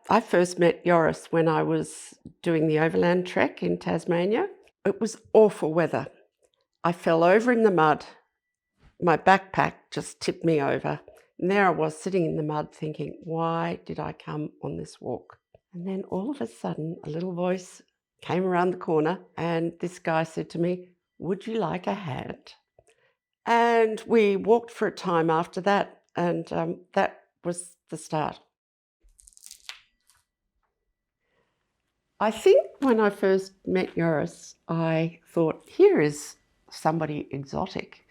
I first met Joris when I was doing the overland trek in Tasmania. It was awful weather. I fell over in the mud. My backpack just tipped me over. And there I was sitting in the mud thinking, why did I come on this walk? And then all of a sudden, a little voice came around the corner and this guy said to me, would you like a hand? And we walked for a time after that. And that was the start. I think when I first met Joris, I thought, here is somebody exotic.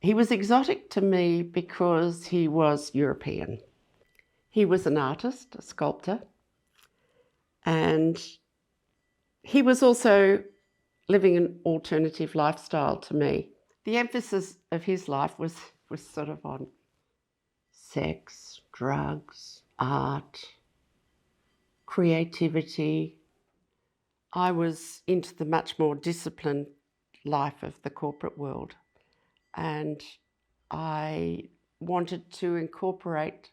He was exotic to me because he was European. He was an artist, a sculptor, and he was also living an alternative lifestyle to me. The emphasis of his life was sort of on sex, drugs, art, creativity. I was into the much more disciplined life of the corporate world, and I wanted to incorporate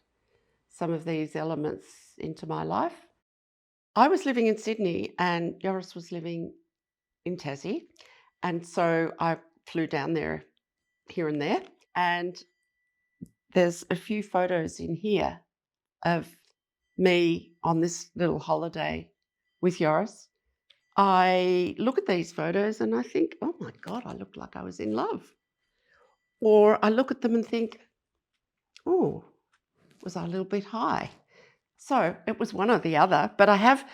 some of these elements into my life. I was living in Sydney and Joris was living in Tassie, and so I flew down there here and there, and there's a few photos in here of me on this little holiday with Joris. I look at these photos and I think, oh my God, I look like I was in love. Or I look at them and think, oh, was I a little bit high? So it was one or the other, but I have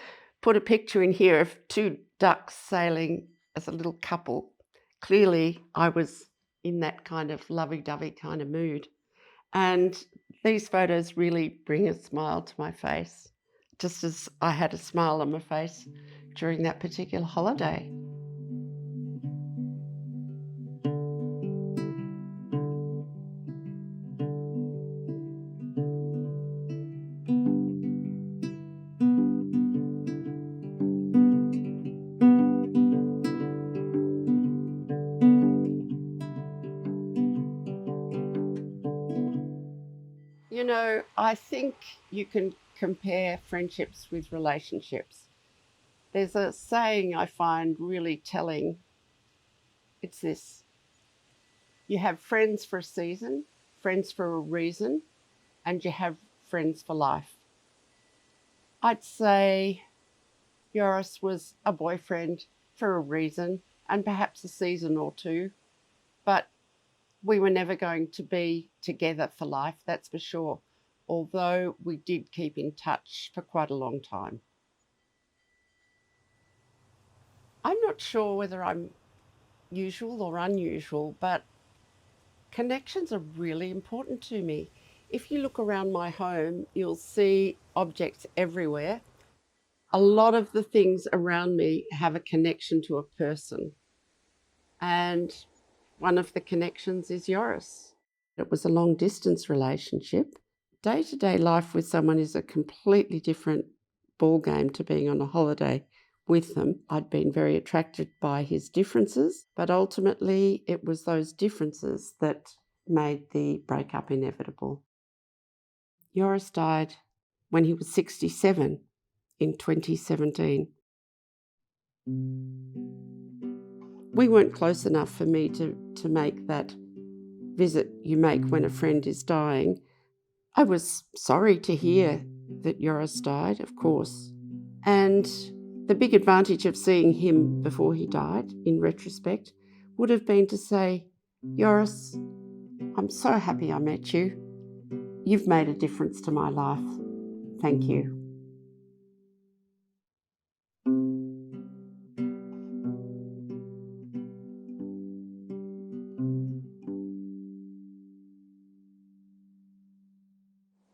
put a picture in here of two ducks sailing as a little couple. Clearly, I was in that kind of lovey-dovey kind of mood. And these photos really bring a smile to my face, just as I had a smile on my face during that particular holiday. You know, I think you can compare friendships with relationships. There's a saying I find really telling. It's this: you have friends for a season, friends for a reason, and you have friends for life. I'd say Joris was a boyfriend for a reason and perhaps a season or two, but we were never going to be together for life, that's for sure, although we did keep in touch for quite a long time. I'm not sure whether I'm usual or unusual, but connections are really important to me. If you look around my home, you'll see objects everywhere. A lot of the things around me have a connection to a person. And one of the connections is Joris. It was a long distance relationship. Day to day life with someone is a completely different ball game to being on a holiday with them. I'd been very attracted by his differences, but ultimately it was those differences that made the breakup inevitable. Joris died when he was 67 in 2017. We weren't close enough for me to make that visit you make when a friend is dying. I was sorry to hear that Joris died, of course. And the big advantage of seeing him before he died, in retrospect, would have been to say, Joris, I'm so happy I met you. You've made a difference to my life. Thank you.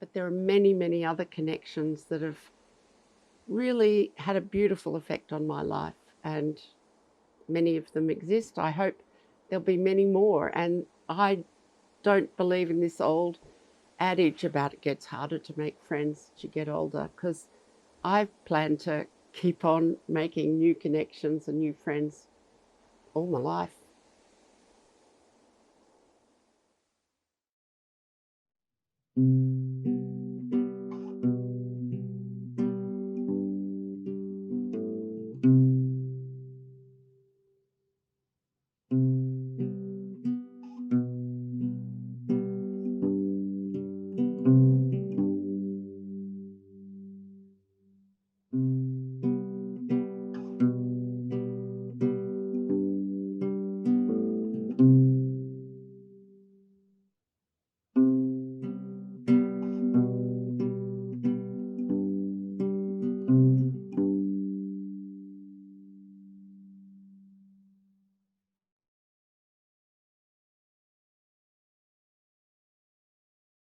But there are many, many other connections that have really had a beautiful effect on my life, and many of them exist. I hope there'll be many more. And I don't believe in this old adage about it gets harder to make friends as you get older, because I plan to keep on making new connections and new friends all my life.